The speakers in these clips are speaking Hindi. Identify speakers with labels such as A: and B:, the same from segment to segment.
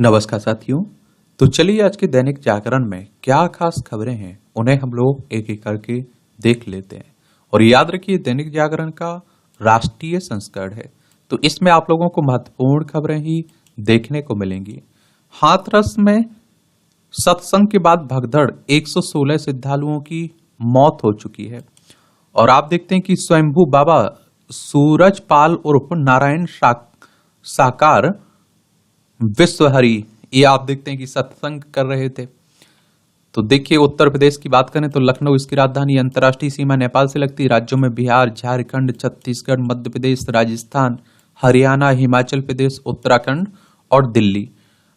A: नमस्कार साथियों। तो चलिए आज के दैनिक जागरण में क्या खास खबरें हैं उन्हें हम लोग एक एक करके देख लेते हैं। और याद रखिए दैनिक जागरण का राष्ट्रीय संस्करण है, तो इसमें आप लोगों को महत्वपूर्ण खबरें ही देखने को मिलेंगी। हाथरस में सत्संग के बाद भगदड़, 116 श्रद्धालुओं की मौत हो चुकी है। और आप देखते हैं कि स्वयंभू बाबा सूरजपाल उर्फ नारायण साकार विश्वहरि, ये आप देखते हैं कि सत्संग कर रहे थे। तो देखिए उत्तर प्रदेश की बात करें तो लखनऊ इसकी राजधानी, अंतर्राष्ट्रीय सीमा नेपाल से लगती राज्यों में बिहार, झारखंड, छत्तीसगढ़, मध्य प्रदेश, राजस्थान, हरियाणा, हिमाचल प्रदेश, उत्तराखंड और दिल्ली,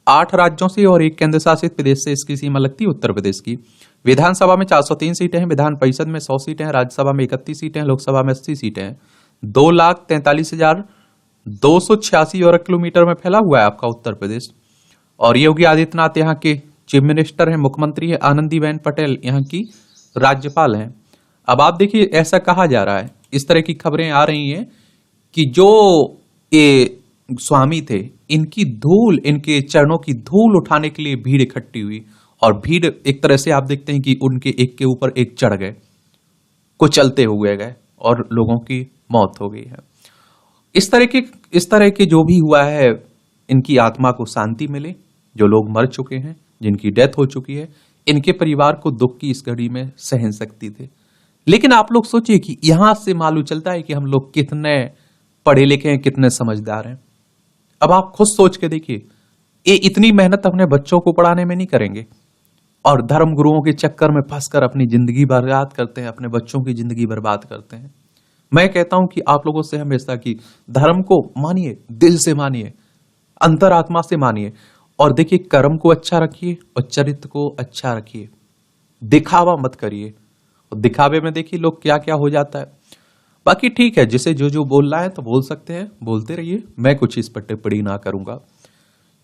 A: 8 राज्यों से और 1 केंद्र शासित प्रदेश से इसकी सीमा लगती है उत्तर प्रदेश की। विधानसभा में 403 सीटें हैं, विधान परिषद में 100 सीटें हैं, राज्यसभा में 31 सीटें हैं, लोकसभा में 80 सीटें हैं। 2,43,286 वर्ग किलोमीटर में फैला हुआ है आपका उत्तर प्रदेश। और योगी आदित्यनाथ यहाँ के चीफ मिनिस्टर हैं, मुख्यमंत्री है। आनंदीबेन पटेल यहाँ की राज्यपाल हैं। अब आप देखिए ऐसा कहा जा रहा है, इस तरह की खबरें आ रही हैं कि जो ये स्वामी थे, इनकी धूल, इनके चरणों की धूल उठाने के लिए भीड़ इकट्ठी हुई। और भीड़ एक तरह से आप देखते हैं कि उनके एक के ऊपर एक चढ़ गए, कुचलते हुए गए और लोगों की मौत हो गई है। इस तरह के जो भी हुआ है, इनकी आत्मा को शांति मिले। जो लोग मर चुके हैं, जिनकी डेथ हो चुकी है, इनके परिवार को दुख की इस घड़ी में सहन सकती थे। लेकिन आप लोग सोचिए कि यहां से मालूम चलता है कि हम लोग कितने पढ़े लिखे हैं, कितने समझदार हैं। अब आप खुद सोच के देखिए, ये इतनी मेहनत अपने बच्चों को पढ़ाने में नहीं करेंगे और धर्म गुरुओं के चक्कर में फंसकर अपनी जिंदगी बर्बाद करते हैं, अपने बच्चों की जिंदगी बर्बाद करते हैं। मैं कहता हूं कि आप लोगों से हमेशा कि धर्म को मानिए, दिल से मानिए, अंतरात्मा से मानिए। और देखिए कर्म को अच्छा रखिए और चरित्र को अच्छा रखिए, दिखावा मत करिए। और दिखावे में देखिए लोग क्या क्या हो जाता है। बाकी ठीक है, जिसे जो जो बोलना है तो बोल सकते हैं, बोलते रहिए। मैं कुछ इस पर टिप्पणी ना करूंगा,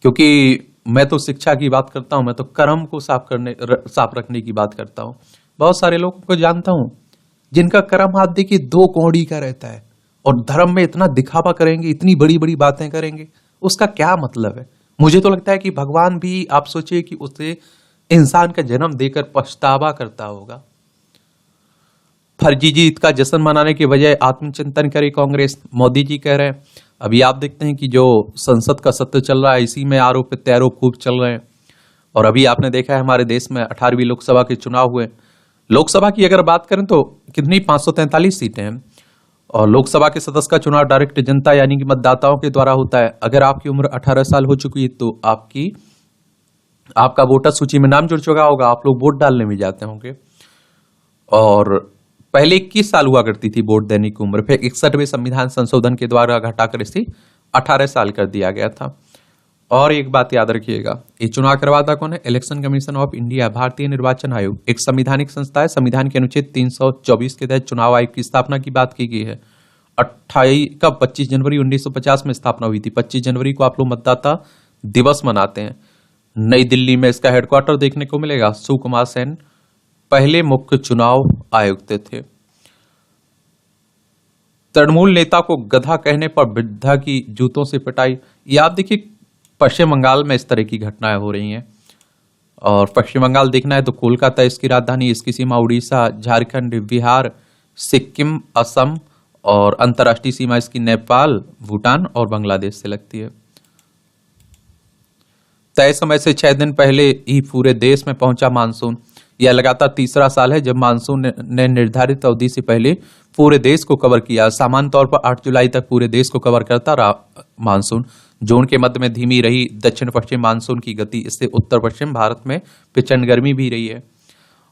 A: क्योंकि मैं तो शिक्षा की बात करता हूं, मैं तो कर्म को साफ रखने की बात करता हूं। बहुत सारे लोगों को जानता हूं जिनका कर्म हाथ देखिए 2 कौड़ी का रहता है और धर्म में इतना दिखावा करेंगे, इतनी बड़ी बड़ी बातें करेंगे, उसका क्या मतलब है। मुझे तो लगता है कि भगवान भी, आप सोचिए कि उसे इंसान का जन्म देकर पछतावा करता होगा। फर्जी जीत का जश्न मनाने के बजाय आत्मचिंतन करे कांग्रेस, मोदी जी कह रहे हैं। अभी आप देखते हैं कि जो संसद का सत्र चल रहा है, इसी में आरोप प्रत्यारोप खूब चल रहे हैं। और अभी आपने देखा है हमारे देश में 18वीं लोकसभा के चुनाव हुए। लोकसभा की अगर बात करें तो कितनी 543 सीटें हैं। और लोकसभा के सदस्य का चुनाव डायरेक्ट जनता यानी कि मतदाताओं के द्वारा होता है। अगर आपकी उम्र 18 साल हो चुकी है तो आपका वोटर सूची में नाम जुड़ चुका होगा, आप लोग वोट डालने में जाते होंगे। और पहले 21 साल हुआ करती थी वोट देने की उम्र, फिर 61वें संविधान संशोधन के द्वारा घटाकर इसे 18 साल कर दिया गया था। और एक बात याद रखिएगा, ये चुनाव करवाता कौन है? इलेक्शन कमीशन ऑफ इंडिया, भारतीय निर्वाचन आयोग, एक संवैधानिक संस्था है। संविधान के अनुच्छेद 324 के तहत चुनाव आयोग की स्थापना की बात की गई है। 25 जनवरी 1950 में स्थापना हुई थी। 25 जनवरी को आप लोग मतदाता दिवस मनाते हैं। नई दिल्ली में इसका हेडक्वार्टर देखने को मिलेगा। सुकुमार सेन पहले मुख्य चुनाव आयुक्त थे। तृणमूल नेता को गधा कहने पर वृद्धा की जूतों से पिटाई। ये आप देखिए पश्चिम बंगाल में इस तरह की घटनाएं हो रही हैं। और पश्चिम बंगाल देखना है तो कोलकाता इसकी राजधानी, इसकी सीमा उड़ीसा, झारखंड, बिहार, सिक्किम, असम और अंतर्राष्ट्रीय सीमा इसकी नेपाल, भूटान और बांग्लादेश से लगती है। तय समय से 6 दिन पहले ही पूरे देश में पहुंचा मानसून। यह लगातार तीसरा साल है जब मानसून ने निर्धारित अवधि से पहले पूरे देश को कवर किया। सामान्य तौर पर 8 जुलाई तक पूरे देश को कवर करता रहा मानसून। जून के मध्य में धीमी रही दक्षिण पश्चिम मानसून की गति, इससे उत्तर पश्चिम भारत में प्रचंड गर्मी भी रही है।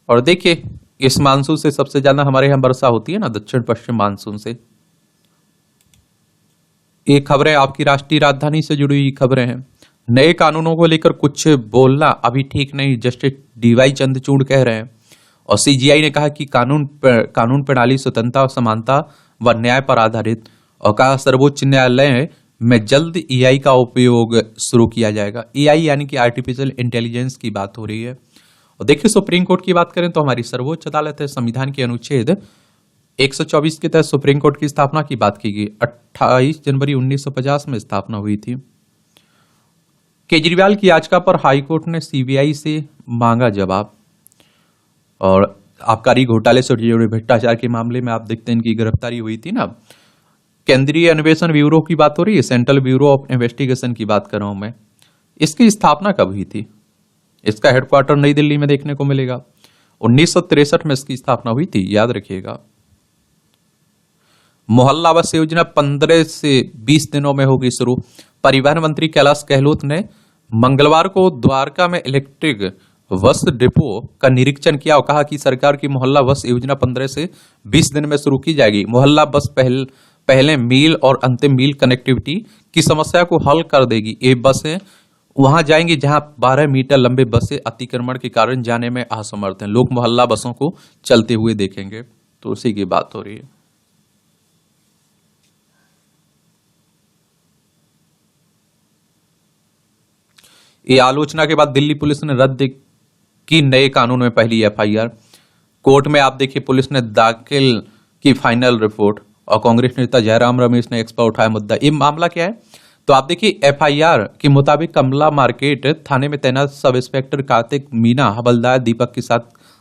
A: और देखिए इस मानसून से सबसे ज्यादा हमारे यहाँ वर्षा होती है ना, दक्षिण पश्चिम मानसून से। ये खबरें आपकी राष्ट्रीय राजधानी से जुड़ी हुई खबरें हैं। नए कानूनों को लेकर कुछ बोलना अभी ठीक नहीं, जस्टिस डीवाई चंद्रचूड़ कह रहे हैं। और सीजीआई ने कहा कि कानून प्रणाली स्वतंत्रता, समानता व न्याय पर आधारित, और कहा सर्वोच्च न्यायालय में जल्द एआई का उपयोग शुरू किया जाएगा। एआई यानी कि आर्टिफिशियल इंटेलिजेंस की बात हो रही है। और देखिए सुप्रीम कोर्ट की बात करें तो हमारी सर्वोच्च अदालत है। संविधान के अनुच्छेद 124 के तहत सुप्रीम कोर्ट की स्थापना की बात की गई। 28 जनवरी 1950 में स्थापना हुई थी। केजरीवाल की याचिका पर हाईकोर्ट ने सीबीआई से मांगा जवाब। और आबकारी घोटाले से जुड़े भ्रष्टाचार के मामले में आप देखते हैं इनकी गिरफ्तारी हुई थी ना। केंद्रीय अन्वेषण ब्यूरो की बात हो रही है, सेंट्रल ब्यूरो ऑफ इन्वेस्टिगेशन की बात कर रहा हूं मैं। इसकी स्थापना कब हुई थी? इसका हेडक्वार्टर नई दिल्ली में देखने को मिलेगा। 1963 में इसकी स्थापना हुई थी, याद रखिएगा। मोहल्ला आवास योजना 15 से 20 दिनों में होगी शुरू। परिवहन मंत्री कैलाश गहलोत ने मंगलवार को द्वारका में इलेक्ट्रिक बस डिपो का निरीक्षण किया और कहा कि सरकार की मोहल्ला बस योजना 15 से 20 दिन में शुरू की जाएगी। मोहल्ला बस पहले मील और अंतिम मील कनेक्टिविटी की समस्या को हल कर देगी। ये बसें वहां जाएंगी जहां 12 मीटर लंबे बसें अतिक्रमण के कारण जाने में असमर्थ हैं। लोग मोहल्ला बसों को चलते हुए देखेंगे। तो उसी की बात हो रही है। ये आलोचना के बाद दिल्ली पुलिस ने रद्द की नए कानून में पहली एफआईआर। कोर्ट में आप देखिए पुलिस ने दाखिल की फाइनल रिपोर्ट और कांग्रेस नेता जयराम रमेश ने एक्स पर उठाया मुद्दा। ये मामला क्या है? तो आप देखिए एफआईआर के मुताबिक कमला मार्केट थाने में तैनात सब इंस्पेक्टर कार्तिक मीना हवलदार दीपक के साथ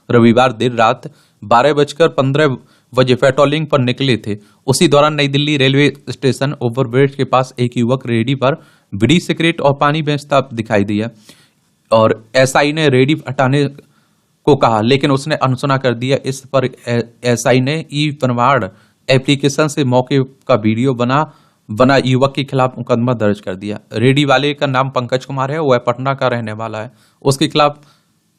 A: रविवार देर रात 12:15 पेट्रोलिंग पर निकले थे। उसी दौरान नई दिल्ली रेलवे स्टेशन ओवरब्रिज के पास एक युवक रेडी पर बीड़ी सिगरेट और पानी बेचता दिखाई दिया और एसआई ने रेडी हटाने को कहा, लेकिन उसने अनसुना कर दिया। इस पर एसआई ने ई प्रमाण एप्लीकेशन से मौके का वीडियो बना युवक के खिलाफ मुकदमा दर्ज कर दिया। रेडी वाले का नाम पंकज कुमार है, वह पटना का रहने वाला है। उसके खिलाफ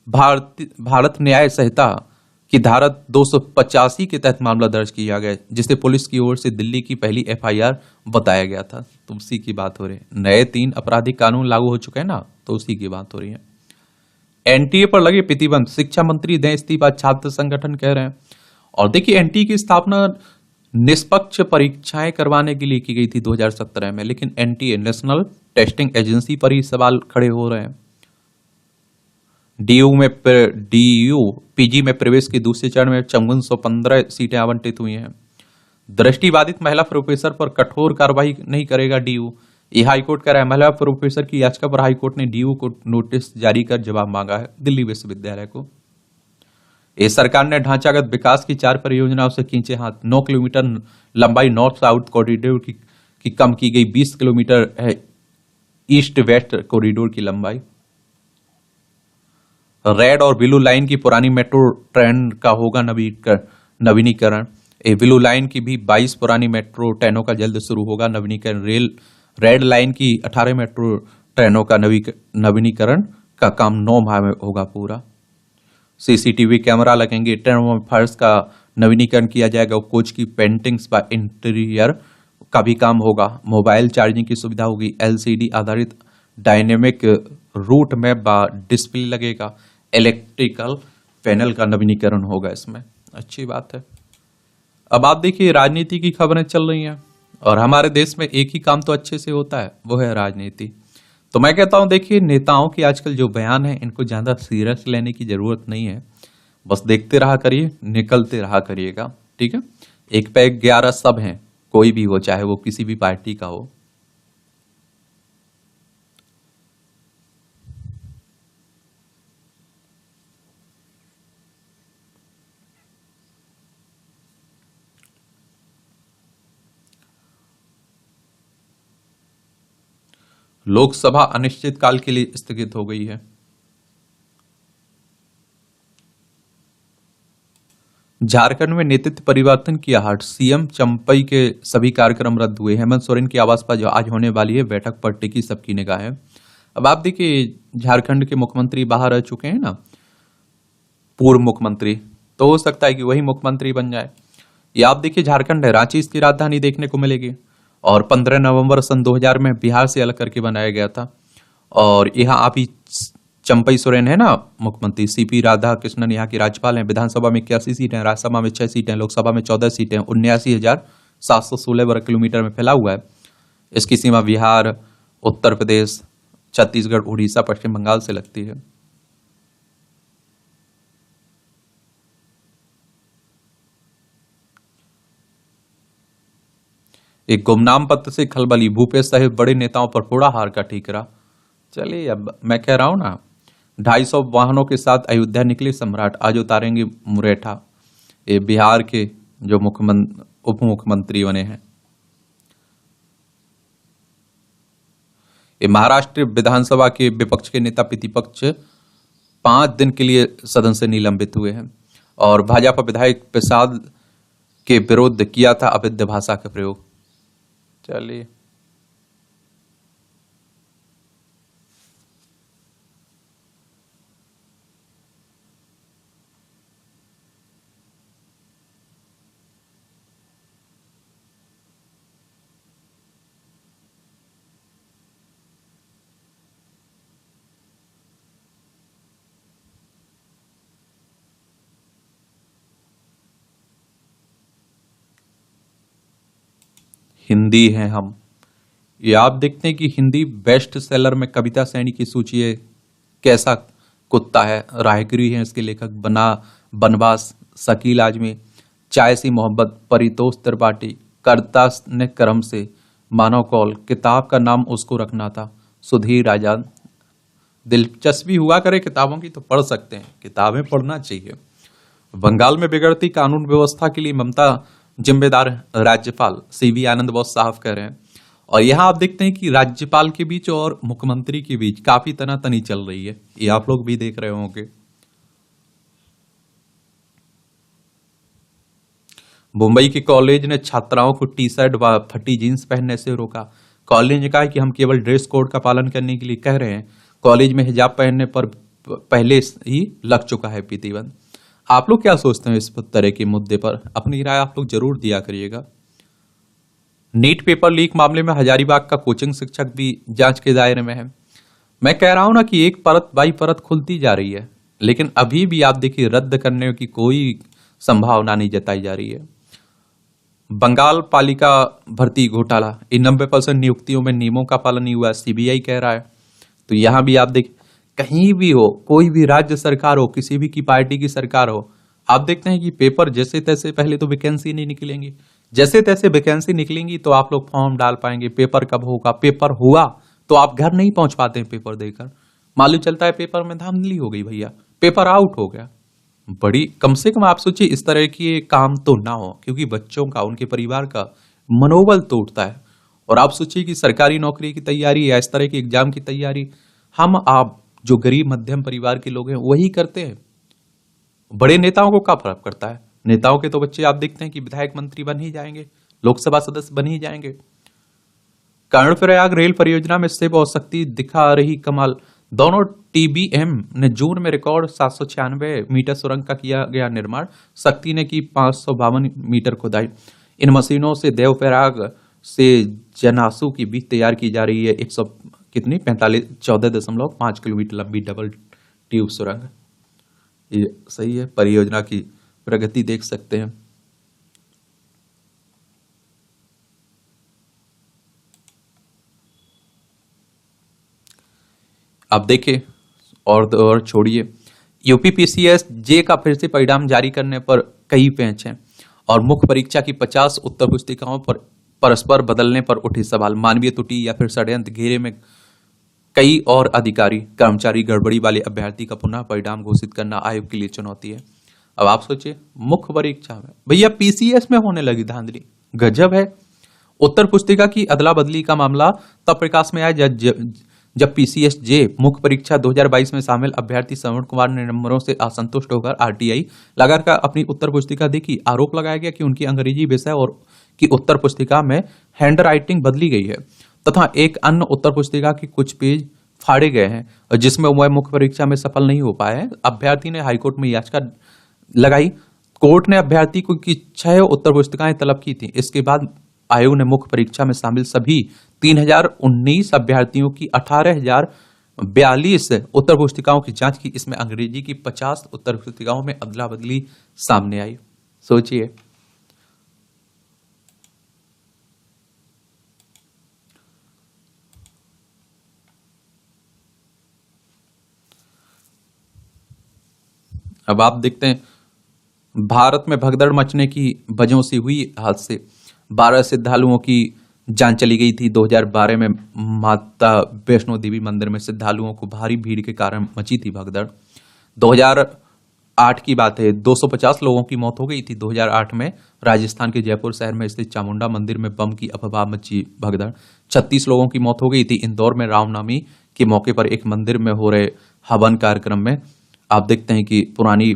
A: भारत न्याय संहिता की धारा 285 के तहत मामला दर्ज किया गया, जिसे पुलिस की ओर से दिल्ली की पहली एफआईआर बताया गया था। तो उसी की बात हो रही है। नए 3 आपराधिक कानून लागू हो चुके हैं ना, तो उसी की बात हो रही है। एनटीए पर लगे प्रतिबंध, शिक्षा मंत्री दें इस्तीफा, छात्र संगठन कह रहे हैं। और देखिए एनटीए की स्थापना निष्पक्ष परीक्षाएं करवाने के लिए की गई थी 2017 में, लेकिन एनटीए नेशनल टेस्टिंग एजेंसी पर ही सवाल खड़े हो रहे हैं। डीयू पीजी में प्रवेश के दूसरे चरण में 5415 सीटें आवंटित हुई हैं। दृष्टिबाधित महिला प्रोफेसर पर कठोर कार्रवाई नहीं करेगा डीयू, यह हाईकोर्ट कह रहा है। महिला प्रोफेसर की याचिका पर हाईकोर्ट ने डीयू को नोटिस जारी कर जवाब मांगा है, दिल्ली विश्वविद्यालय को। इस सरकार ने ढांचागत विकास की 4 परियोजनाओं से खींचे हाथ। 9 किलोमीटर लंबाई नॉर्थ साउथ कॉरिडोर की कम की गई, 20 किलोमीटर है ईस्ट वेस्ट कॉरिडोर की लंबाई। रेड और ब्लू लाइन की पुरानी मेट्रो ट्रेन का होगा नवीनीकरण। ब्लू लाइन की भी 22 पुरानी मेट्रो ट्रेनों का जल्द शुरू होगा नवीनीकरण। रेड लाइन की 18 मेट्रो ट्रेनों का नवीनीकरण का काम 9 माह में होगा पूरा। सीसीटीवी कैमरा लगेंगे, ट्रेनों में फर्श का नवीनीकरण किया जाएगा। कोच की पेंटिंग्स व इंटीरियर का भी काम होगा। मोबाइल चार्जिंग की सुविधा होगी। एलसीडी आधारित डायनेमिक रूट मैप व डिस्प्ले लगेगा। इलेक्ट्रिकल पैनल का नवीनीकरण होगा इसमें। अच्छी बात है। अब आप देखिए राजनीति की खबरें चल रही हैं और हमारे देश में एक ही काम तो अच्छे से होता है, वो है राजनीति। तो मैं कहता हूं देखिए नेताओं के आजकल जो बयान है इनको ज्यादा सीरियस लेने की जरूरत नहीं है। बस देखते रहा करिए, निकलते रहा करिएगा, ठीक है। एक पे 11 सब हैं, कोई भी हो, चाहे वो किसी भी पार्टी का हो। लोकसभा अनिश्चितकाल के लिए स्थगित हो गई है। झारखंड में नेतृत्व परिवर्तन की आहट, सीएम चंपई के सभी कार्यक्रम रद्द हुए। हेमंत सोरेन की आवास पर जो आज होने वाली है बैठक पर टिकी सबकी निगाहें। अब आप देखिए झारखंड के मुख्यमंत्री बाहर रह चुके हैं ना, पूर्व मुख्यमंत्री, तो हो सकता है कि वही मुख्यमंत्री बन जाए। ये आप देखिए झारखंड है, रांची इसकी राजधानी देखने को मिलेगी और 15 नवंबर सन 2000 में बिहार से अलग करके बनाया गया था। और यहाँ आप ही चंपई सोरेन है ना मुख्यमंत्री, सीपी राधा कृष्णन यहाँ की राज्यपाल हैं। विधानसभा में 81 सीटें, राज्यसभा में 6 सीटें, लोकसभा में 14 सीटें, 79,716 वर्ग किलोमीटर में फैला हुआ है। इसकी सीमा बिहार, उत्तर प्रदेश, छत्तीसगढ़, उड़ीसा, पश्चिम बंगाल से लगती है। एक गुमनाम पत्र से खलबली, भूपेश सहित बड़े नेताओं पर फोड़ा हार का ठीकरा। चलिए, अब मैं कह रहा हूं ना, 250 वाहनों के साथ अयोध्या निकले सम्राट, आज उतारेंगे मुरेठा। ये बिहार के जो मुख्यमंत्री उप मुख्यमंत्री बने हैं। ये महाराष्ट्र विधानसभा के विपक्ष के नेता प्रतिपक्ष 5 दिन के लिए सदन से निलंबित हुए हैं और भाजपा विधायक प्रसाद के विरुद्ध किया था अभद्र भाषा का प्रयोग। चलिए, हिंदी है हम। ये आप देखते हैं कि हिंदी बेस्ट सेलर में कविता सैनी की सूची है। कैसा कुत्ता है, राहगिरी है इसके लेखक, बना बनवास, शकील आजमी, चाय सी मोहब्बत, परितोष त्रिपाठी, करता ने करम से, मानव कौल, किताब का नाम उसको रखना था, सुधीर आजाद। दिलचस्पी हुआ करे किताबों की तो पढ़ सकते हैं, किताबें पढ़ना चाहिए। बंगाल में बिगड़ती कानून व्यवस्था के लिए ममता जिम्मेदार है, राज्यपाल सीवी आनंद बहुत साफ कह रहे हैं। और यहां आप देखते हैं कि राज्यपाल के बीच और मुख्यमंत्री के बीच काफी तनातनी चल रही है, ये आप लोग भी देख रहे होंगे। मुंबई के कॉलेज ने छात्राओं को टी शर्ट व फटी जींस पहनने से रोका। कॉलेज ने कहा कि हम केवल ड्रेस कोड का पालन करने के लिए कह रहे हैं, कॉलेज में हिजाब पहनने पर पहले ही लग चुका है प्रतिबंध। आप लोग क्या सोचते हैं इस तरह के मुद्दे पर? अपनी राय आप लोग जरूर दिया करिएगा। नीट पेपर लीक मामले में हजारीबाग का कोचिंग शिक्षक भी जांच के दायरे में है। मैं कह रहा हूं ना कि एक परत बाई परत खुलती जा रही है, लेकिन अभी भी आप देखिए रद्द करने की कोई संभावना नहीं जताई जा रही है। बंगाल पालिका भर्ती घोटाला, इन 90% नियुक्तियों में नियमों का पालन नहीं हुआ, सीबीआई कह रहा है। तो यहां भी आप देख, कहीं भी हो, कोई भी राज्य सरकार हो, किसी भी की पार्टी की सरकार हो, आप देखते हैं कि पेपर जैसे तैसे, पहले तो वैकेंसी नहीं निकलेंगी, जैसे तैसे वैकेंसी निकलेंगी तो आप लोग फॉर्म डाल पाएंगे। पेपर कब होगा? पेपर हुआ तो आप घर नहीं पहुंच पाते हैं पेपर देकर, मालूम चलता है पेपर में धांधली हो गई, भैया पेपर आउट हो गया। बड़ी कम से कम आप सोचिए इस तरह की काम तो ना हो, क्योंकि बच्चों का, उनके परिवार का मनोबल टूटता है। और आप सोचिए कि सरकारी नौकरी की तैयारी या इस तरह की एग्जाम की तैयारी हम आप जो गरीब मध्यम परिवार के लोग हैं वही करते हैं। बड़े नेताओं को क्या फर्क पड़ता है? नेताओं के तो बच्चे आप देखते हैं कि विधायक मंत्री बन ही जाएंगे, लोकसभा सदस्य बन ही जाएंगे। कर्णप्रयाग रेल परियोजना में शिव और शक्ति दिखा रही कमाल। दोनों टीबीएम ने जून में रिकॉर्ड 796 मीटर सुरंग का किया गया निर्माण। शक्ति ने की 552 मीटर खुदाई। इन मशीनों से देवप्रयाग से जनासू की बीच तैयार की जा रही है 100 कितनी 14.5 किलोमीटर लंबी डबल ट्यूब सुरंग। ये सही है, परियोजना की प्रगति देख सकते हैं। अब देखिए और छोड़िए, यूपीपीसीएस जे का फिर से परिणाम जारी करने पर कई पेंच हैं और मुख्य परीक्षा की 50 उत्तर पुस्तिकाओं पर परस्पर बदलने पर उठे सवाल। मानवीय त्रुटि या फिर षड्यंत्र घेरे में कई और अधिकारी कर्मचारी, गड़बड़ी वाले अभ्यर्थी का पुनः परिणाम घोषित करना आयोग के लिए चुनौती है। अब आप सोचिए, मुख्य परीक्षा में भैया पीसीएस में होने लगी धांधली, गजब है। उत्तर पुस्तिका की अदला बदली का मामला तब प्रकाश में आया जब पीसीएस जे मुख्य परीक्षा 2022 में शामिल अभ्यर्थी श्रवण कुमार ने नंबरों से असंतुष्ट होकर आरटीआई लगाकर अपनी उत्तर पुस्तिका देखी। आरोप लगाया गया कि उनकी अंग्रेजी विषय और की उत्तर पुस्तिका में हैंड राइटिंग बदली गई है तथा एक अन्य उत्तर पुस्तिका के कुछ पेज फाड़े गए हैं जिसमें वह मुख्य परीक्षा में सफल नहीं हो पाए हैं। अभ्यर्थी ने हाईकोर्ट में याचिका लगाई। कोर्ट ने अभ्यर्थी को की 6 उत्तर पुस्तिकाएं तलब की थी। इसके बाद आयोग ने मुख्य परीक्षा में शामिल सभी 3019 अभ्यर्थियों की 18,042 उत्तर पुस्तिकाओं की जांच की। इसमें अंग्रेजी की 50 उत्तर पुस्तिकाओं में अदला बदली सामने आई। सोचिए, अब आप देखते हैं भारत में भगदड़ मचने की वजहों से हुई हादसे। 12 श्रद्धालुओं की जान चली गई थी। 2012 में माता वैष्णो देवी मंदिर में श्रद्धालुओं को भारी भीड़ के कारण मची थी भगदड़। 2008 की बात है, 250 लोगों की मौत हो गई थी 2008 में। राजस्थान के जयपुर शहर में स्थित चामुंडा मंदिर में बम की अफवाह मची भगदड़, 36 लोगों की मौत हो गई थी। इंदौर में रामनवमी के मौके पर एक मंदिर में हो रहे हवन कार्यक्रम में आप देखते हैं कि पुरानी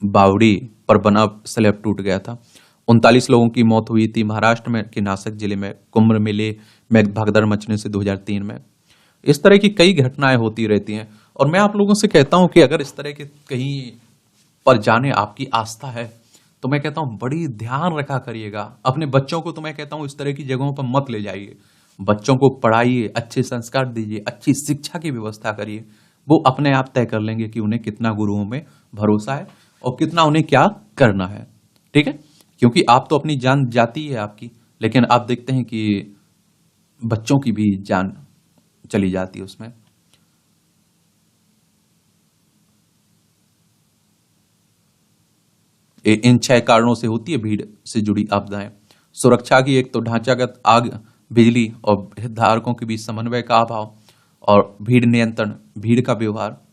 A: बावड़ी पर बना स्लैब टूट गया था। 39 लोगों की मौत हुई थी महाराष्ट्र में के नासिक जिले में कुंभ मेले में भगदड़ मचने से 2003 में। इस तरह की कई घटनाएं होती रहती हैं और मैं आप लोगों से कहता हूं कि अगर इस तरह के कहीं पर जाने आपकी आस्था है तो मैं कहता हूं बड़ी ध्यान रखा करिएगा। अपने बच्चों को तो मैं कहता हूं इस तरह की जगहों पर मत ले जाइए। बच्चों को पढ़ाइए, अच्छे संस्कार दीजिए, अच्छी शिक्षा की व्यवस्था करिए। वो अपने आप तय कर लेंगे कि उन्हें कितना गुरुओं में भरोसा है और कितना उन्हें क्या करना है। ठीक है, क्योंकि आप तो अपनी जान जाती है आपकी, लेकिन आप देखते हैं कि बच्चों की भी जान चली जाती है उसमें। इन 6 कारणों से होती है भीड़ से जुड़ी आपदाएं। सुरक्षा की एक तो ढांचागत आग, बिजली और हितधारकों के बीच समन्वय का अभाव और भीड़ नियंत्रण, भीड़ का व्यवहार।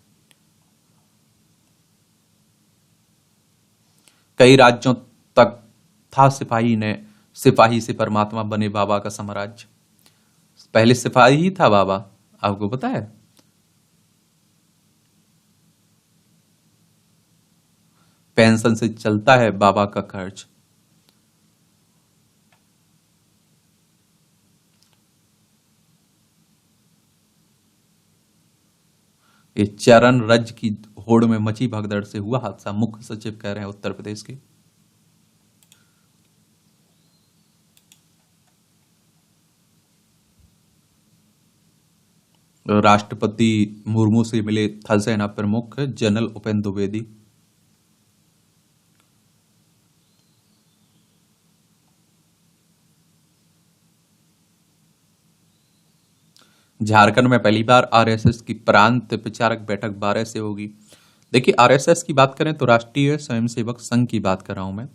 A: कई राज्यों तक था सिपाही से परमात्मा बने बाबा का साम्राज्य। पहले सिपाही ही था बाबा, आपको पता है। पेंशन से चलता है बाबा का खर्च। ये चरण रज की होड़ में मची भगदड़ से हुआ हादसा, मुख्य सचिव कह रहे हैं उत्तर प्रदेश के। राष्ट्रपति मुर्मू से मिले थल सेना प्रमुख जनरल उपेंद्र द्विवेदी। झारखंड में पहली बार आरएसएस की प्रांत प्रचारक बैठक 12 से होगी। देखिए, आरएसएस की बात करें तो राष्ट्रीय स्वयंसेवक संघ की बात कर रहा हूं मैं,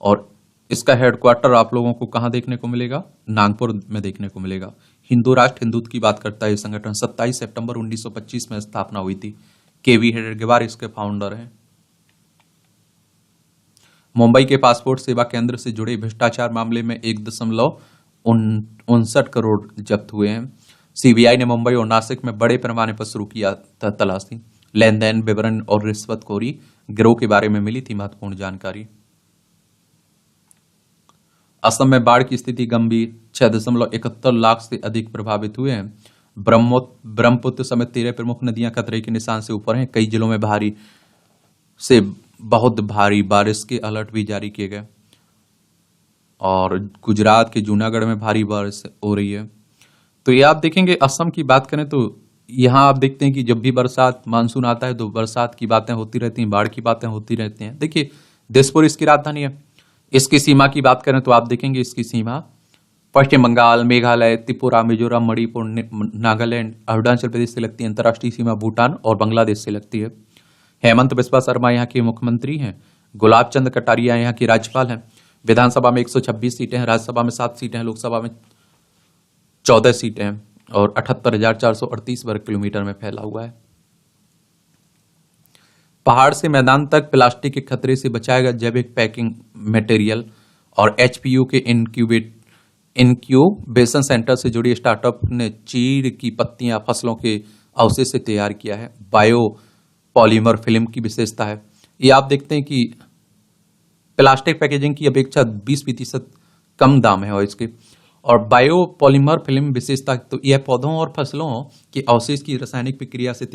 A: और इसका हेडक्वार्टर आप लोगों को कहां देखने को मिलेगा? नागपुर में देखने को मिलेगा। हिंदू राष्ट्र हिंदुत्व की बात करता है ये संगठन। 27 सितंबर 1925 में स्थापना हुई थी। केवी हेडगेवार इसके फाउंडर हैं। मुंबई के पासपोर्ट सेवा केंद्र से जुड़े भ्रष्टाचार मामले में 1.59 करोड़ जब्त हुए हैं। सीबीआई ने मुंबई और नासिक में बड़े पैमाने पर शुरू किया था तलाशी। लेन देन विवरण और रिश्वतखोरी गिरोह के बारे में मिली थी महत्वपूर्ण जानकारी। असम में बाढ़ की स्थिति गंभीर, 6.71 लाख से अधिक प्रभावित हुए हैं। ब्रह्मपुत्र समेत 13 प्रमुख नदियां खतरे के निशान से ऊपर हैं। कई जिलों में भारी से बहुत भारी बारिश के अलर्ट भी जारी किए गए और गुजरात के जूनागढ़ में भारी बारिश हो रही है। तो ये आप देखेंगे, असम की बात करें तो यहां आप देखते हैं कि जब भी बरसात मानसून आता है तो बरसात की बातें होती रहती हैं, बाढ़ की बातें होती रहती हैं। देखिए, दिसपुर इसकी राजधानी है। इसकी सीमा की बात करें तो आप देखेंगे इसकी सीमा पश्चिम बंगाल, मेघालय, त्रिपुरा, मिजोरम, मणिपुर, नागालैंड, अरुणाचल प्रदेश से लगती है। अंतर्राष्ट्रीय सीमा भूटान और बांग्लादेश से लगती है। हेमंत बिस्वा शर्मा यहाँ के मुख्यमंत्री हैं। गुलाब चंद कटारिया यहाँ की राज्यपाल हैं। विधानसभा में 126 सीटें हैं, राज्यसभा में 7 सीटें हैं, लोकसभा में 14 सीटें हैं और 78,438 वर्ग किलोमीटर में फैला हुआ है। पहाड़ से मैदान तक प्लास्टिक के खतरे से बचाएगा जैविक पैकिंग मटेरियल। और एचपीयू के इनक्यूबेशन सेंटर से जुड़ी स्टार्टअप ने चीड़ की पत्तियां फसलों के अवशेष से तैयार किया है। बायो पॉलीमर फिल्म की विशेषता है, ये आप देखते हैं कि प्लास्टिक पैकेजिंग की अपेक्षा 20% कम दाम है और इसके। और बायो पॉलीमर फिल्म विशेषता, तो यह पौधों और फसलों के अवशेष की रासायनिक प्रक्रिया से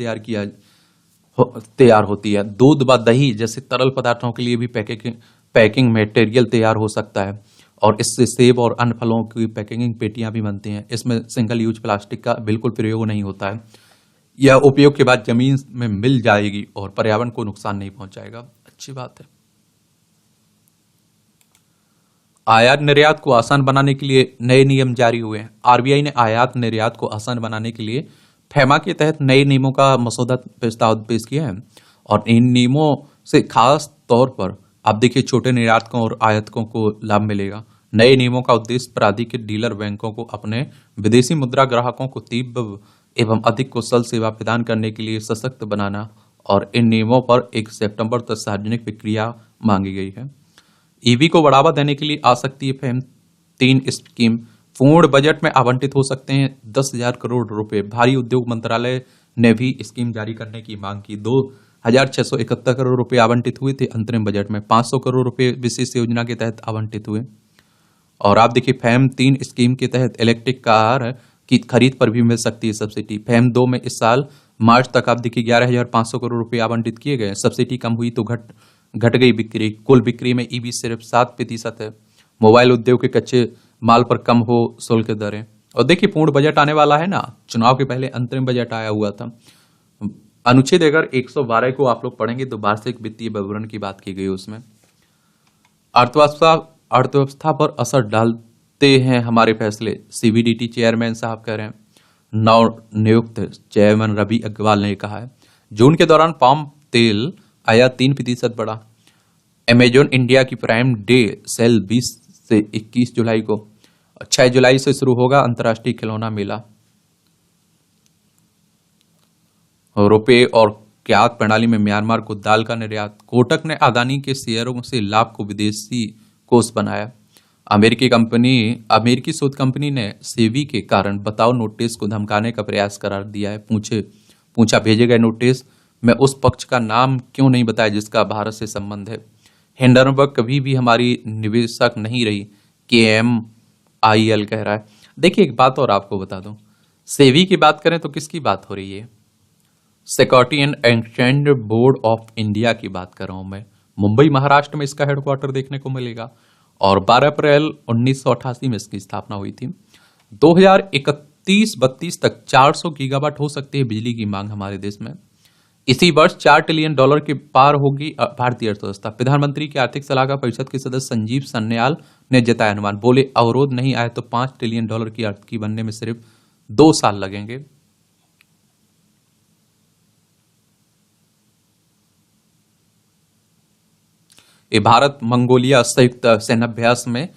A: तैयार होती है। दूध व दही जैसे तरल पदार्थों के लिए भी पैकिंग मटेरियल तैयार हो सकता है और इससे सेब और अन्य फलों की पैकेजिंग पेटियां भी बनती हैं। इसमें सिंगल यूज प्लास्टिक का बिल्कुल प्रयोग नहीं होता है। यह उपयोग के बाद जमीन में मिल जाएगी और पर्यावरण को नुकसान नहीं पहुंचाएगा। अच्छी बात है। आयात निर्यात को आसान बनाने के लिए नए नियम जारी हुए हैं। आरबीआई ने आयात निर्यात को आसान बनाने के लिए फेमा के तहत नए नियमों का मसौदा प्रस्ताव पेश किया है और इन नियमों से खास तौर पर आप देखिए छोटे निर्यातकों और आयातकों को लाभ मिलेगा। नए नियमों का उद्देश्य प्राधिकृत डीलर बैंकों को अपने विदेशी मुद्रा ग्राहकों को तीव्र एवं अधिक कुशल सेवा प्रदान करने के लिए सशक्त बनाना और इन नियमों पर 1 सितंबर तक सार्वजनिक प्रक्रिया मांगी गई है। ईवी को बढ़ावा देने के लिए आ सकती है फेम 3 स्कीम। पूर्ण बजट में आवंटित हो सकते हैं 10,000 करोड़ रुपए। भारी उद्योग मंत्रालय ने भी स्कीम जारी करने की मांग की। 2,671 करोड़ रुपए आवंटित हुए थे अंतरिम बजट में। 500 करोड़ रुपए विशेष योजना के तहत आवंटित हुए। और आप देखिए फैम 3 स्कीम के तहत इलेक्ट्रिक कार की खरीद पर भी मिल सकती है सब्सिडी। फैम 2 में इस साल मार्च तक आप देखिए 11,500 करोड़ रुपए आवंटित किए गए। सब्सिडी कम हुई तो घट गई बिक्री। कुल बिक्री में ईवी सिर्फ 7% है। मोबाइल उद्योग के कच्चे माल पर कम हो शुल्क दरें। और देखिए पूर्ण बजट आने वाला है ना, चुनाव के पहले अंतरिम बजट आया हुआ था। अनुच्छेद अगर 112 को आप लोग पढ़ेंगे तो वार्षिक वित्तीय विवरण की बात की गई। उसमें अर्थव्यवस्था पर असर डालते हैं हमारे फैसले, सीबीडीटी चेयरमैन साहब कह रहे हैं। नव नियुक्त चेयरमैन रवि अग्रवाल ने कहा है। जून के दौरान पाम तेल आयात 3% बढ़ा। अमेजॉन इंडिया की प्राइम डे सेल 20 से 21 जुलाई को। 6 जुलाई से शुरू होगा अंतर्राष्ट्रीय खिलौना मेला। रुपए और क्यात प्रणाली में म्यांमार को दाल का निर्यात। कोटक ने अदानी के शेयरों से लाभ को विदेशी कोष बनाया। अमेरिकी शोध कंपनी ने सेबी के कारण बताओ नोटिस को धमकाने का प्रयास करार दिया है। पूछा भेजे गए नोटिस में उस पक्ष का नाम क्यों नहीं बताया जिसका भारत से संबंध है। हिंडनबर्ग कभी भी हमारी निवेशक नहीं रही, KMIL कह रहा है। देखिए एक बात और आपको बता दूं, सेबी की बात करें तो किसकी बात हो रही है? Security and exchange board of India की बात कर रहा हूं मैं। मुंबई महाराष्ट्र में इसका हेडक्वार्टर देखने को मिलेगा और 12 अप्रैल 1988 में इसकी स्थापना हुई थी। 2031-32 तक 400 गीगावाट हो सकती है बिजली की मांग हमारे देश में। इसी वर्ष $4 ट्रिलियन के पार होगी भारतीय अर्थव्यवस्था। प्रधानमंत्री की आर्थिक सलाहकार परिषद के सदस्य संजीव सन्याल ने जताया अनुमान। बोले अवरोध नहीं आए तो $5 ट्रिलियन की अर्थव्यवस्था बनने में सिर्फ 2 साल लगेंगे। ये भारत मंगोलिया संयुक्त सेनाभ्यास में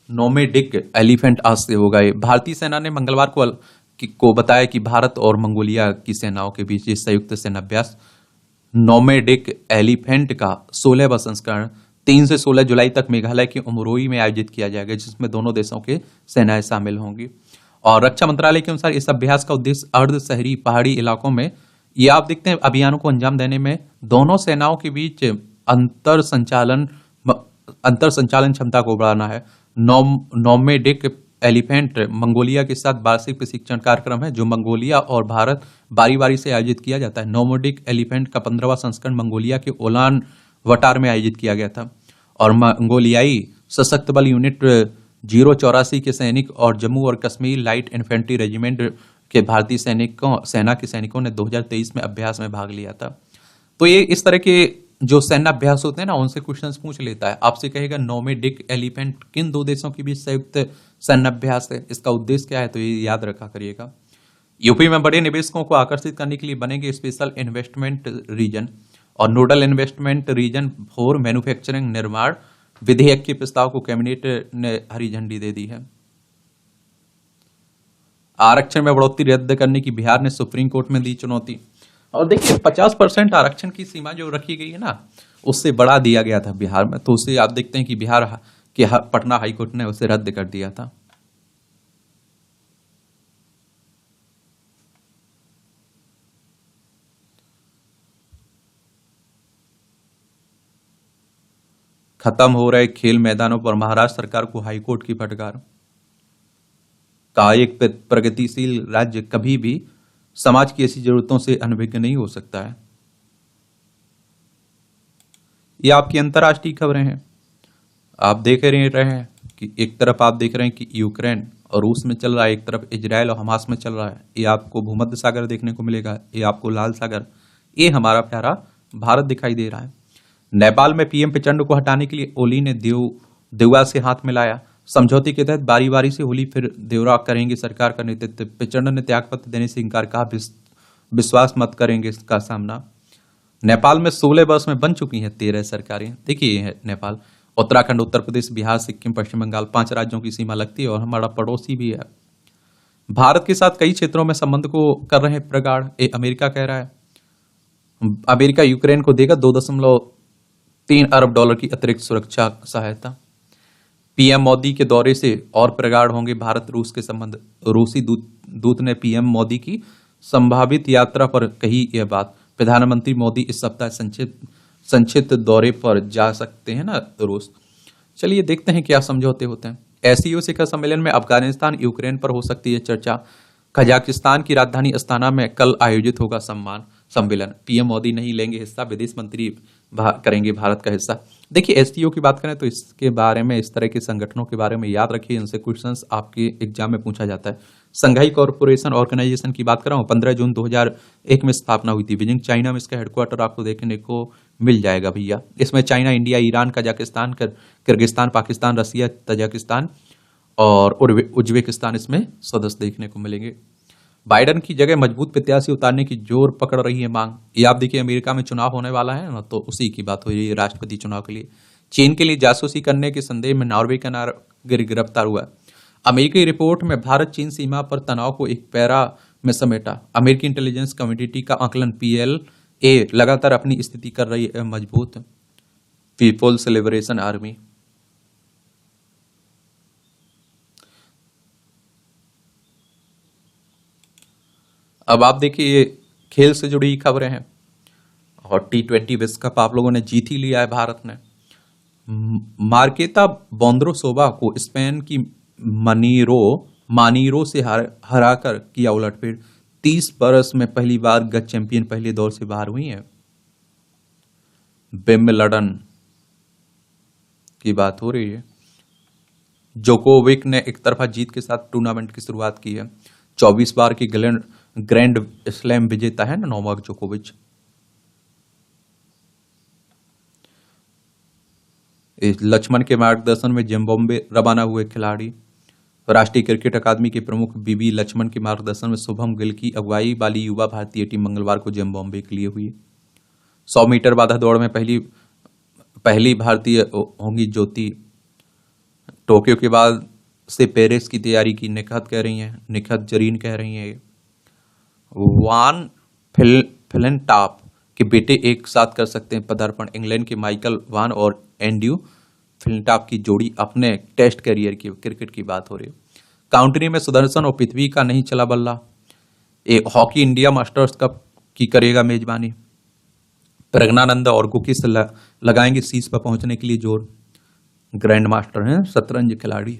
A: नोमेडिक एलिफेंट आज से होगा। भारतीय सेना ने मंगलवार को बताया कि भारत और मंगोलिया की सेनाओं के बीच संयुक्त सेनाभ्यास नोमेडिक एलिफेंट का 16वां संस्करण 3 से 16 जुलाई तक मेघालय के उमरोई में आयोजित किया जाएगा, जिसमें दोनों देशों के सेनाएं शामिल होंगी। और रक्षा मंत्रालय के अनुसार इस अभ्यास का उद्देश्य अर्ध शहरी पहाड़ी इलाकों में ये आप देखते हैं अभियानों को अंजाम देने में दोनों सेनाओं के बीच अंतर संचालन क्षमता को बढ़ाना है। नोमेडिक एलिफेंट मंगोलिया के साथ वार्षिक प्रशिक्षण कार्यक्रम है जो मंगोलिया और भारत बारी बारी से आयोजित किया जाता है। नोमेडिक एलिफेंट का 15वां संस्करण मंगोलिया के उलान वटार में आयोजित किया गया था और मंगोलियाई सशक्त बल यूनिट 084 के सैनिक और जम्मू और कश्मीर लाइट इन्फेंट्री रेजिमेंट के भारतीय सेना के सैनिकों ने 2023 में अभ्यास में भाग लिया था। तो ये इस तरह के जो सैन्य अभ्यास होते हैं ना, उनसे क्वेश्चंस पूछ लेता है। आपसे कहेगा नोमेडिक एलिफेंट किन 2 देशों के बीच संयुक्त सैन्य अभ्यास है, इसका उद्देश्य क्या है, तो ये याद रखा करिएगा। यूपी में बड़े निवेशकों को आकर्षित करने के लिए बनेंगे स्पेशल इन्वेस्टमेंट रीजन और nodal investment region for manufacturing निर्माण विधेयक के प्रस्ताव को कैबिनेट ने हरी झंडी दे दी है। आरक्षण में बढ़ोतरी रद्द करने की बिहार ने सुप्रीम कोर्ट में दी चुनौती। और देखिए 50% आरक्षण की सीमा जो रखी गई है ना, उससे बढ़ा दिया गया था बिहार में, तो उसे आप देखते हैं कि बिहार के पटना हाईकोर्ट ने उसे रद्द कर दिया था। खत्म हो रहे खेल मैदानों पर महाराष्ट्र सरकार को हाईकोर्ट की फटकार। का एक प्रगतिशील राज्य कभी भी समाज की ऐसी जरूरतों से अनभिज्ञ नहीं हो सकता है। ये आपकी अंतर्राष्ट्रीय खबरें हैं। आप देख रहे हैं कि एक तरफ आप देख रहे हैं कि यूक्रेन और रूस में चल रहा है, एक तरफ इजराइल और हमास में चल रहा है। ये आपको भूमध्य सागर देखने को मिलेगा, ये आपको लाल सागर, ये हमारा प्यारा भारत दिखाई दे रहा है। नेपाल में पीएम प्रचंड को हटाने के लिए ओली ने देवगा से हाथ मिलाया। समझौते के तहत बारी बारी से होली फिर देवरा करेंगे सरकार का नेतृत्व। प्रचंड ने त्यागपत्र देने से इनकार कहा, विश्वास मत करेंगे इसका सामना। नेपाल में 16 वर्ष में बन चुकी हैं 13 सरकारें। देखिए ये है नेपाल। उत्तराखंड, उत्तर प्रदेश, बिहार, सिक्किम, पश्चिम बंगाल 5 राज्यों की सीमा लगती है और हमारा पड़ोसी भी है। भारत के साथ कई क्षेत्रों में संबंध को कर रहे हैं प्रगाढ़, ये अमेरिका कह रहा है। अमेरिका यूक्रेन को देगा $2.3 अरब की अतिरिक्त सुरक्षा सहायता। पीएम मोदी के दौरे से और प्रगाढ़ होंगे भारत रूस के संबंध। रूसी दूत ने पीएम मोदी की संभावित यात्रा पर कही यह बात। प्रधानमंत्री मोदी इस सप्ताह संक्षिप्त दौरे पर जा सकते हैं ना रूस। चलिए देखते हैं क्या समझौते होते हैं। एससीओ शिखर सम्मेलन में अफगानिस्तान यूक्रेन पर हो सकती है चर्चा। कजाकिस्तान की राजधानी अस्ताना में कल आयोजित होगा सम्मेलन। पीएम मोदी नहीं लेंगे हिस्सा, विदेश मंत्री करेंगे भारत का हिस्सा। देखिए एससीओ की बात करें तो इसके बारे में, इस तरह के संगठनों के बारे में याद रखिए, इनसे क्वेश्चंस आपके एग्जाम में पूछा जाता है। संघाई कॉर्पोरेशन ऑर्गेनाइजेशन की बात कर रहा हूँ, 15 जून 2001 में स्थापना हुई थी। बीजिंग चाइना में इसका हेडक्वार्टर आपको देखने को मिल जाएगा भैया। इसमें China, India, Iran, Kazakhstan, Kyrgyzstan, Pakistan, Russia, Tajikistan और उज्बेकिस्तान इसमें सदस्य देखने को मिलेंगे। बाइडन की जगह मजबूत प्रत्याशी उतारने की जोर पकड़ रही है मांग। ये आप देखिए अमेरिका में चुनाव होने वाला है ना, तो उसी की बात हो रही है राष्ट्रपति चुनाव के लिए। चीन के लिए जासूसी करने के संदेह में नॉर्वे का नागरिक गिरफ्तार हुआ। अमेरिकी रिपोर्ट में भारत चीन सीमा पर तनाव को एक पैरा में समेटा। अमेरिकी इंटेलिजेंस कम्युनिटी का आकलन, PLA लगातार अपनी स्थिति कर रही है मजबूत। People's liberation army. अब आप देखिए खेल से जुड़ी खबरें हैं और T20 विश्व कप आप लोगों ने जीत ही लिया है भारत ने। मार्केता बोंद्रोसोवा को स्पेन की मानीरो से हराकर किया उलटफेर। 30 बरस में पहली बार गत चैंपियन पहले दौर से बाहर हुई है। विंबलडन की बात हो रही है। जोकोविक ने एक तरफा जीत के साथ टूर्नामेंट की शुरुआत की है। 24 बार की ग्रैंड स्लैम विजेता है ना नोवाक जोकोविच। लक्ष्मण के मार्गदर्शन में जिम्बाब्वे रवाना हुए खिलाड़ी। राष्ट्रीय क्रिकेट अकादमी के प्रमुख बीबी लक्ष्मण के मार्गदर्शन में शुभम गिल की अगुवाई वाली युवा भारतीय टीम मंगलवार को जिम्बाब्वे के लिए हुई। 100 मीटर बाधा दौड़ में पहली भारतीय होंगी ज्योति। टोक्यो के बाद से पेरिस की तैयारी की निखत कह रही हैं, निखत जरीन कह रही हैं। वान फ्लिंटॉप के बेटे एक साथ कर सकते हैं पदार्पण। इंग्लैंड के माइकल वान और एंड्रू फ्लिंटॉप की जोड़ी अपने टेस्ट करियर की क्रिकेट की बात हो रही है। काउंटी में सुदर्शन और पृथ्वी का नहीं चला बल्ला। हॉकी इंडिया मास्टर्स कप की करेगा मेजबानी। प्रज्ञानंद और गुकीस लगाएंगे शीर्ष पर पहुंचने के लिए जोर। ग्रैंड मास्टर हैं शतरंज खिलाड़ी।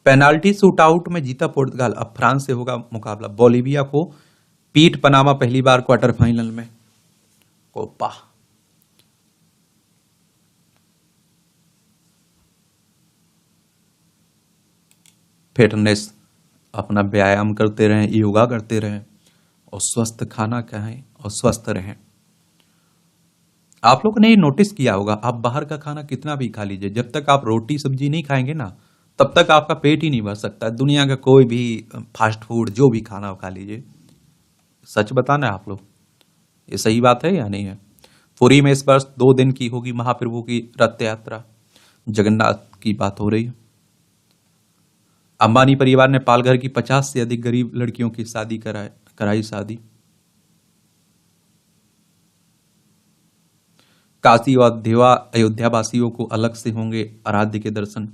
A: पेनाल्टी शूटआउट में जीता पुर्तगाल। अब फ्रांस से होगा मुकाबला। बोलीविया को पीट पनामा पहली बार क्वार्टर फाइनल में। कोपा फिटनेस, अपना व्यायाम करते रहें, योगा करते रहें और स्वस्थ खाना खाएं और स्वस्थ रहें। आप लोगों ने ये नोटिस किया होगा, आप बाहर का खाना कितना भी खा लीजिए, जब तक आप रोटी सब्जी नहीं खाएंगे ना तब तक आपका पेट ही नहीं भर सकता। दुनिया का कोई भी फास्ट फूड जो भी खाना खा लीजिए। सच बताना है आप लोग, ये सही बात है या नहीं है। पुरी में इस वर्ष 2 दिन की होगी महाप्रभु की रथ यात्रा। जगन्नाथ की बात हो रही है। अंबानी परिवार ने पालघर की 50 से अधिक गरीब लड़कियों की शादी कराई शादी। काशी और अयोध्या वासियों को अलग से होंगे आराध्य के दर्शन।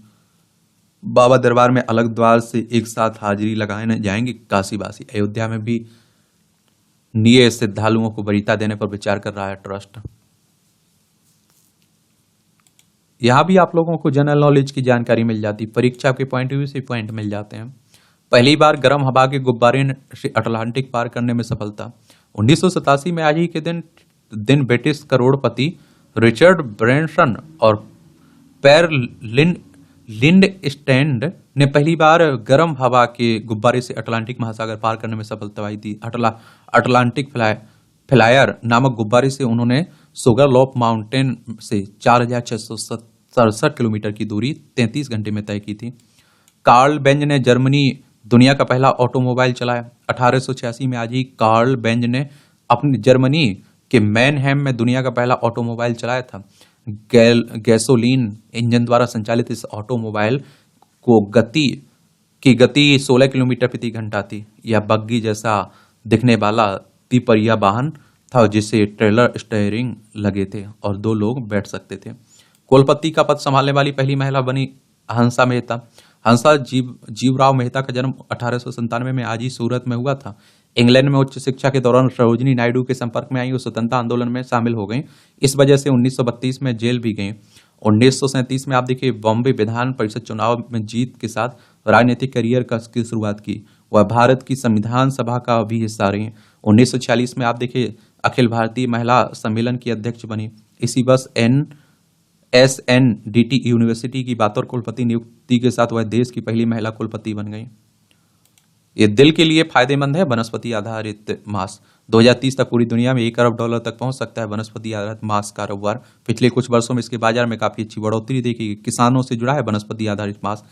A: बाबा दरबार में अलग द्वार से एक साथ हाजिरी लगाने जाएंगे काशीवासी। अयोध्या में भी निये श्रद्धालुओं को वरीयता देने पर विचार कर रहा है ट्रस्ट। यहां भी आप लोगों को जनरल नॉलेज की जानकारी मिल जाती, परीक्षा के पॉइंट व्यू से पॉइंट मिल जाते हैं। पहली बार गर्म हवा के गुब्बारे से अटलांटिक पार करने में सफलता। 1987 में आज ही के दिन ब्रिटिश करोड़पति रिचर्ड ब्रैनसन और पैर लिंडस्टैंड ने पहली बार गर्म हवा के गुब्बारे से अटलांटिक महासागर पार करने में सफलता पाई थी। अटलांटिक फ्लायर नामक गुब्बारे से उन्होंने सुगरलोप माउंटेन से 4,667 किलोमीटर की दूरी 33 घंटे में तय की थी। कार्ल बेंज ने जर्मनी दुनिया का पहला ऑटोमोबाइल चलाया। 1886 में आज ही कार्ल बेंज ने अपनी जर्मनी के मैनहेम में दुनिया का पहला ऑटोमोबाइल चलाया था। गैसोलीन इंजन द्वारा संचालित इस ऑटोमोबाइल को गति 16 किलोमीटर प्रति घंटा थी। यह बग्गी जैसा दिखने वाला तिपहिया वाहन था जिसे ट्रेलर स्टीयरिंग लगे थे और 2 लोग बैठ सकते थे। कुलपति का पद संभालने वाली पहली महिला बनी हंसा मेहता। हंसा जीवराव मेहता का जन्म 1897 में आज ही सूरत में हुआ था। इंग्लैंड में उच्च शिक्षा के दौरान सरोजिनी नायडू के संपर्क में आई और स्वतंत्रता आंदोलन में शामिल हो गई। इस वजह से 1932 में जेल भी गई। 1937 में आप देखिए बॉम्बे विधान परिषद चुनाव में जीत के साथ राजनीतिक करियर की शुरुआत की। वह भारत की संविधान सभा का भी हिस्सा रही। 1946 में आप देखिए अखिल भारतीय महिला सम्मेलन की अध्यक्ष बनी। इसी वर्ष SNDT यूनिवर्सिटी की बतौर कुलपति नियुक्ति के साथ वह देश की पहली महिला कुलपति बन गई। ये दिल के लिए फायदेमंद है वनस्पति आधारित मांस। 2030 तक पूरी दुनिया में $1 अरब तक पहुंच सकता है वनस्पति आधारित मांस कारोबार। पिछले कुछ वर्षों में इसके बाजार में काफी अच्छी बढ़ोतरी देखी। किसानों से जुड़ा है वनस्पति आधारित मांस।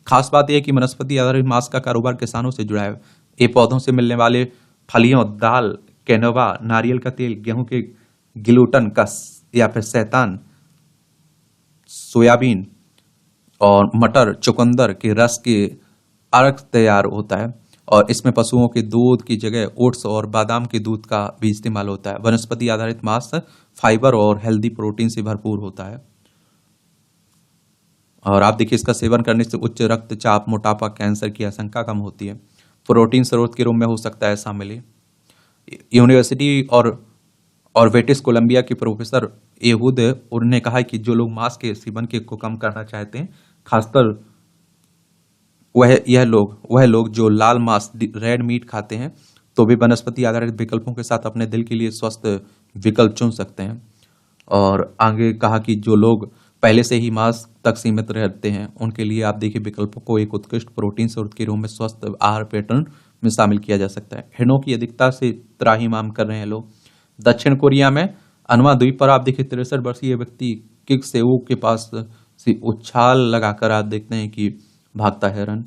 A: खास बात यह है कि वनस्पति आधारित मांस का कारोबार किसानों से जुड़ा है। ये पौधों से मिलने वाले फलियों, दाल, केनोवा, नारियल का तेल, गेहूं के ग्लूटन का या फिर सैतान, सोयाबीन और मटर, चुकंदर के रस के अर्क तैयार होता है और इसमें पशुओं के दूध की जगह ओट्स और बादाम के दूध का भी इस्तेमाल होता है। वनस्पति आधारित मांस फाइबर और हेल्दी प्रोटीन से भरपूर होता है और आप देखिए इसका सेवन करने से उच्च रक्तचाप, मोटापा, कैंसर की आशंका कम होती है। प्रोटीन स्रोत के रूप में हो सकता है शामिल। यूनिवर्सिटी और ब्रिटिश कोलंबिया के प्रोफेसर एहूद उन्होंने कहा कि जो लोग मांस के सेवन को कम करना चाहते हैं, खासकर वह लोग जो लाल मांस रेड मीट खाते हैं, तो वे वनस्पति आधारित विकल्पों के साथ अपने दिल के लिए स्वस्थ विकल्प चुन सकते हैं। और आगे कहा कि जो लोग पहले से ही मांस तक सीमित रहते हैं उनके लिए आप देखिए विकल्पों को एक उत्कृष्ट प्रोटीन स्रोत के रूप में स्वस्थ आहार पैटर्न में शामिल किया जा सकता है। हिरणों की अधिकता से त्राहिमाम कर रहे हैं लोग। दक्षिण कोरिया में अनवा द्वीप पर आप देखिए 63 वर्षीय व्यक्ति किक सेऊ के पास से उछाल लगाकर आप देखते हैं कि भागता हिरण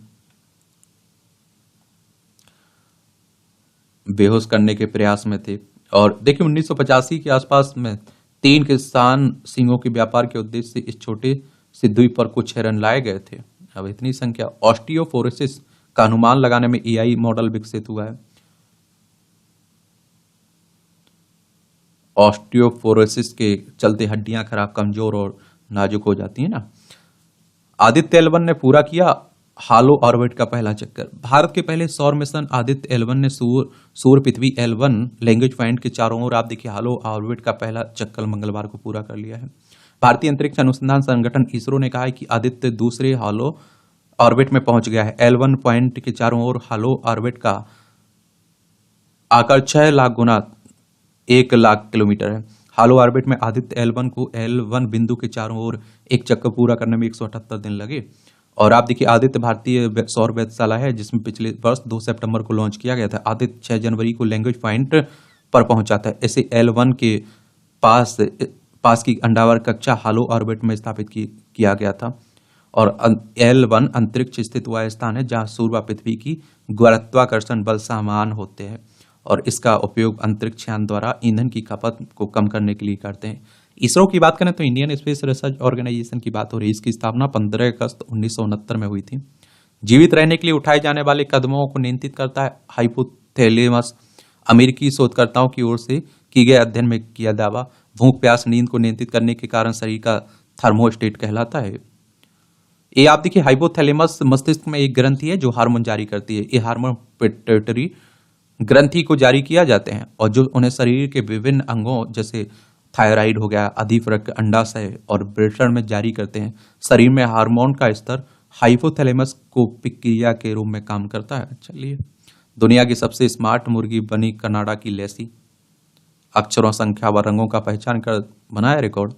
A: बेहोश करने के प्रयास में थे। और देखिए 1985 के आसपास में 3 किसान सिंगों के व्यापार के उद्देश्य से इस छोटे से द्वीप पर कुछ हिरण लाए गए थे। अब इतनी संख्या। ऑस्टियोपोरोसिस का अनुमान लगाने में AI मॉडल विकसित हुआ है। ऑस्टियोपोरोसिस के चलते हड्डियां खराब, कमजोर और नाजुक हो जाती है ना। आदित्य L1 ने पूरा किया हालो ऑर्बिट का पहला चक्कर। भारत के पहले सौर मिशन आदित्य L1 ने सूर्य पृथ्वी L1 लैंग्वेज पॉइंट के चारों ओर आप देखिए हालो ऑर्बिट का पहला चक्कर मंगलवार को पूरा कर लिया है। भारतीय अंतरिक्ष अनुसंधान संगठन इसरो ने कहा है कि आदित्य दूसरे हालो ऑर्बिट में पहुंच गया है। L1 पॉइंट के चारों ओर हालो ऑर्बिट का आकार 6 लाख गुना 1 लाख किलोमीटर है। हालो ऑर्बिट में आदित्य L1 को L1 बिंदु के चारों ओर एक चक्कर पूरा करने में 178 दिन लगे। और आप देखिए आदित्य भारतीय सौर वेधशाला है जिसमें पिछले वर्ष 2 सितंबर को लॉन्च किया गया था। आदित्य 6 जनवरी को लैंग्वेज पॉइंट पर पहुंचा था। इसे L1 के पास की अंडाकार कक्षा हालो ऑर्बिट में स्थापित किया गया था। और L1 अंतरिक्ष स्थित वह स्थान है जहां सूर्य व पृथ्वी की गुरुत्वाकर्षण बल समान होते हैं और इसका उपयोग अंतरिक्ष यान द्वारा ईंधन की खपत को कम करने के लिए करते हैं। इसरो की बात करें तो इंडियन स्पेस रिसर्च ऑर्गेनाइजेशन की बात हो रही है। इसकी स्थापना 15 अगस्त 1969 में हुई थी। जीवित रहने के लिए उठाए जाने वाले कदमों को नियंत्रित करता है हाइपोथैलेमस। अमेरिकी शोधकर्ताओं की ओर से किए गए अध्ययन में किया दावा भूख, प्यास, नींद को नियंत्रित करने के कारण शरीर का थर्मोस्टेट कहलाता है। ये आप देखिए हाइपोथैलेमस मस्तिष्क में एक ग्रंथि है जो हार्मोन जारी करती है। ये हार्मोन पिट्यूटरी ग्रंथि को जारी किया जाते हैं और जो उन्हें शरीर के विभिन्न अंगों जैसे थायराइड हो गया, अधिवृक्क, अंडाशय और वृषण में जारी करते हैं। शरीर में हार्मोन का स्तर हाइपोथैलेमस को प्रक्रिया के रूप में काम करता है। चलिए, दुनिया की सबसे स्मार्ट मुर्गी बनी कनाडा की लेसी। अक्षरों, संख्या व रंगों का पहचान कर बनाया रिकॉर्ड।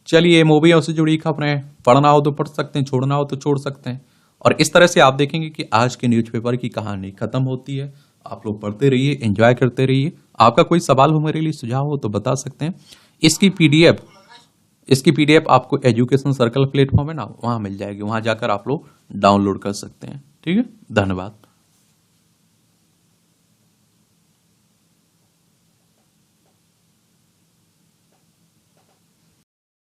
A: चलिए, मूवियों से जुड़ी खबरें पढ़ना हो तो पढ़ सकते हैं, छोड़ना हो तो छोड़ सकते हैं। और इस तरह से आप देखेंगे कि आज के न्यूज़पेपर की कहानी खत्म होती है। आप लोग पढ़ते रहिए, एंजॉय करते रहिए। आपका कोई सवाल हो, मेरे लिए सुझाव हो तो बता सकते हैं। इसकी पीडीएफ आपको एजुकेशन सर्कल प्लेटफॉर्म है ना, वहां मिल जाएगी। वहां जाकर आप लोग डाउनलोड कर सकते हैं। ठीक है, धन्यवाद।